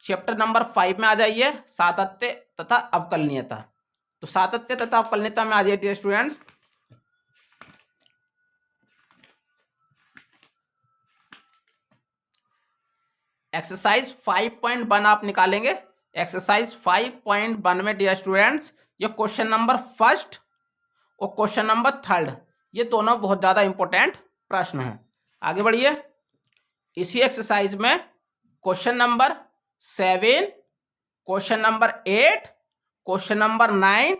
Chapter number 5 में आ जाइए, सातत्य तथा अवकलनीयता। तो सातत्य तथा अवकलनीयता में आ जाइए डियर स्टूडेंट्स। एक्सरसाइज 5.1 आप निकालेंगे। एक्सरसाइज 5.1 में डियर स्टूडेंट्स ये क्वेश्चन नंबर फर्स्ट और क्वेश्चन नंबर थर्ड ये दोनों बहुत ज़्यादा इंपॉर्टेंट प्रश्न हैं। आगे बढ़िए। इसी एक्सरसाइज में question number 7, question number 8, question number 9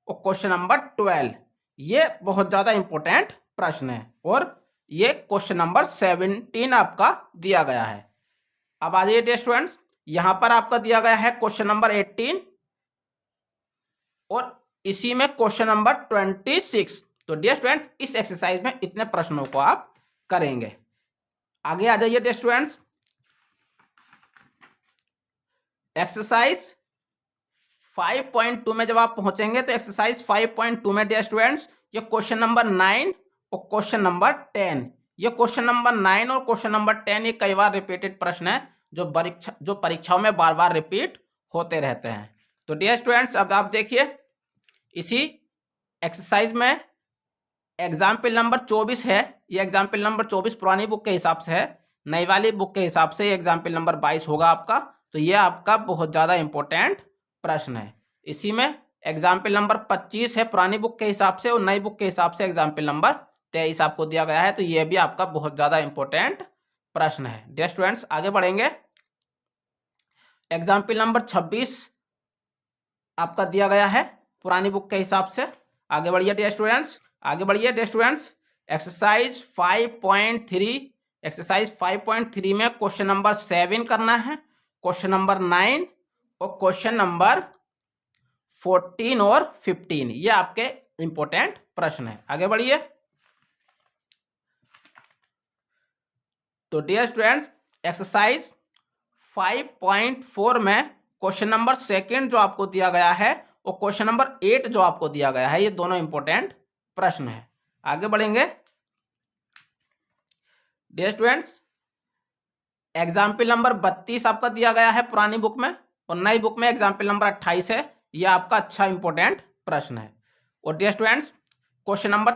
और क्वेश्चन नंबर 12 ये बहुत ज़्यादा इंपॉर्टेंट प्रश्न है और ये क्वेश्चन नंबर 17 आपका दिया गया है। अब आ जाइए डियर स्टूडेंट्स, यहां पर आपका दिया गया है क्वेश्चन नंबर 18 और इसी में क्वेश्चन नंबर 26। तो डियर स्टूडेंट्स इस एक्सरसाइज में इतने प्रश्नों को आप करेंगे। आगे आ जाइए डियर स्टूडेंट्स, एक्सरसाइज 5.2 में जब आप पहुंचेंगे तो एक्सरसाइज 5.2 में डियर स्टूडेंट्स ये क्वेश्चन नंबर 9 और क्वेश्चन नंबर 10, ये क्वेश्चन नंबर 9 और क्वेश्चन नंबर 10 ये कई बार रिपीटेड प्रश्न है जो परीक्षाओं में बार बार रिपीट होते रहते हैं। तो डियर स्टूडेंट्स अब आप देखिए, इसी एक्सरसाइज में एग्जाम्पल नंबर 24 है। ये एग्जाम्पल नंबर 24 पुरानी बुक के हिसाब से है, नई वाली बुक के हिसाब से एग्जाम्पल नंबर 22 होगा आपका। तो ये आपका बहुत ज़्यादा इंपॉर्टेंट प्रश्न है। इसी में एग्जाम्पल नंबर 25 है पुरानी बुक के हिसाब से और नई बुक के हिसाब से एग्जाम्पल नंबर 23 आपको दिया गया है। तो ये भी आपका बहुत ज़्यादा इंपॉर्टेंट प्रश्न है। डियर स्टूडेंट्स आगे बढ़ेंगे। एग्जाम्पल नंबर 26 आपका दिया गया है पुरानी बुक के हिसाब से। आगे बढ़िए डियर स्टूडेंट्स, आगे बढ़िए डियर स्टूडेंट्स। एक्सरसाइज 5.3, एक्सरसाइज 5.3 में क्वेश्चन नंबर 7 करना है, क्वेश्चन नंबर 9 और क्वेश्चन नंबर 14 और 15 ये आपके इंपॉर्टेंट प्रश्न है। आगे बढ़िए। तो डियर स्टूडेंट्स एक्सरसाइज 5.4 में क्वेश्चन नंबर 2 जो आपको दिया गया है और क्वेश्चन नंबर 8 जो आपको दिया गया है ये दोनों इंपॉर्टेंट प्रश्न है। आगे बढ़ेंगे। डियर स्टूडेंट्स एग्जाम्पल नंबर 32 आपका दिया गया है पुरानी बुक में और नई बुक में एग्जाम्पल नंबर 28 है। यह आपका अच्छा इंपॉर्टेंट प्रश्न है। और डियर स्टूडेंट्स क्वेश्चन नंबर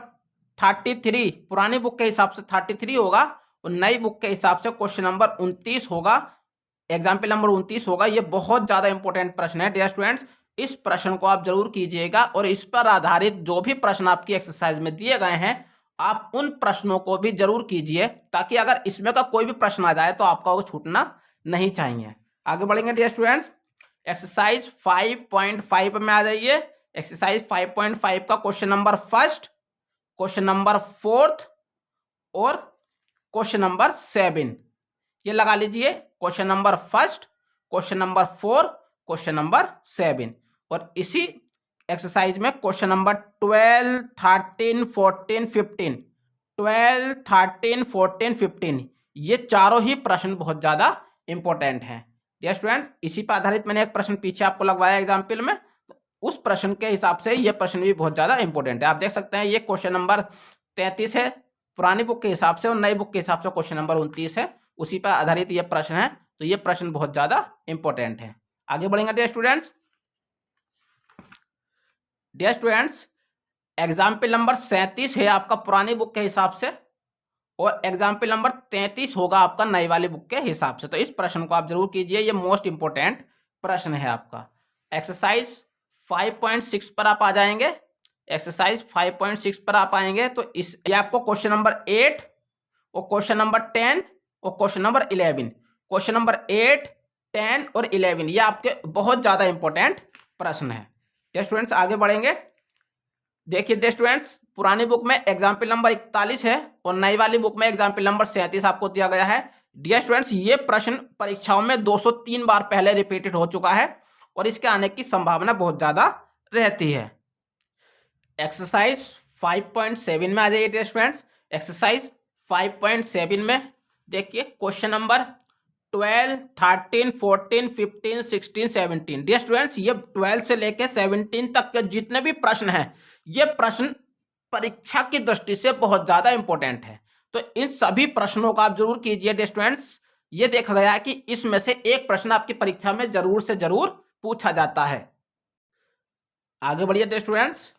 33 पुरानी बुक के हिसाब से 33 होगा और नई बुक के हिसाब से क्वेश्चन नंबर 29 होगा, एग्जाम्पल नंबर 29 होगा। ये बहुत ज़्यादा इंपॉर्टेंट प्रश्न है डियर स्टूडेंट्स, इस प्रश्न को आप जरूर कीजिएगा और इस पर आधारित जो भी प्रश्न आपकी एक्सरसाइज में दिए गए हैं आप उन प्रश्नों को भी जरूर कीजिए ताकि अगर इसमें का कोई भी प्रश्न आ जाए तो आपका वो छूटना नहीं चाहिए। आगे बढ़ेंगे डियर स्टूडेंट्स। एक्सरसाइज 5.5 में आ जाइए। एक्सरसाइज 5.5 का क्वेश्चन नंबर 1, क्वेश्चन नंबर 4 और क्वेश्चन नंबर 7 ये लगा लीजिए। Question number 1, question number 4, question number 7 और इसी एक्सरसाइज में क्वेश्चन नंबर 12, 13, 14, 15, 12, 13, 14, 15 ये चारों ही प्रश्न बहुत ज़्यादा इंपॉर्टेंट हैं। डियर स्टूडेंट्स इसी पर आधारित मैंने एक प्रश्न पीछे आपको लगवाया एग्जाम्पल में, उस प्रश्न के हिसाब से ये प्रश्न भी बहुत ज़्यादा इंपॉर्टेंट है। आप देख सकते हैं ये क्वेश्चन नंबर 33 है पुरानी बुक के हिसाब से और नई बुक के हिसाब से क्वेश्चन नंबर 29 है, उसी पर आधारित ये प्रश्न है। तो ये प्रश्न बहुत ज़्यादा इंपॉर्टेंट है। आगे बढ़ेंगे dear students. Dear students example number 37 है आपका पुरानी बुक के हिसाब से और एग्जाम्पल नंबर 33 होगा आपका नई वाली बुक के हिसाब से। तो इस प्रश्न को आप जरूर कीजिए, ये मोस्ट इंपॉर्टेंट प्रश्न है आपका। एक्सरसाइज 5.6 पर आप आ जाएंगे। एक्सरसाइज 5.6 पर आप आएंगे तो इस ये आपको क्वेश्चन नंबर 8 और क्वेश्चन नंबर 10 और क्वेश्चन नंबर 11, क्वेश्चन नंबर 8, 10 और 11 ये आपके बहुत ज़्यादा इंपॉर्टेंट प्रश्न है। डियर स्टूडेंट्स आगे बढ़ेंगे। देखिए डियर स्टूडेंट्स पुरानी बुक में एग्जाम्पल नंबर 41 है और नई वाली बुक में एग्जाम्पल नंबर 37 आपको दिया गया है। डियर स्टूडेंट्स ये प्रश्न परीक्षाओं में 203 बार पहले रिपीटेड हो चुका है और इसके आने की संभावना बहुत ज़्यादा रहती है। एक्सरसाइज 5.7 में आ जाइए डियर स्टूडेंट्स। एक्सरसाइज 5.7 में देखिए क्वेश्चन नंबर 12, 13, 14, 15, 16, 17 डियर स्टूडेंट्स ये 12 से लेकर 17 तक के जितने भी प्रश्न हैं ये प्रश्न परीक्षा की दृष्टि से बहुत ज़्यादा इंपॉर्टेंट है। तो इन सभी प्रश्नों का आप जरूर कीजिए डियर स्टूडेंट्स, ये देखा गया कि इसमें से एक प्रश्न आपकी परीक्षा में जरूर से जरूर पूछा जाता है। आगे बढ़िए टेस्ट स्टूडेंट्स,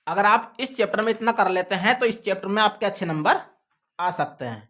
अगर आप इस चैप्टर में इतना कर लेते हैं तो इस चैप्टर में आपके अच्छे नंबर आ सकते हैं।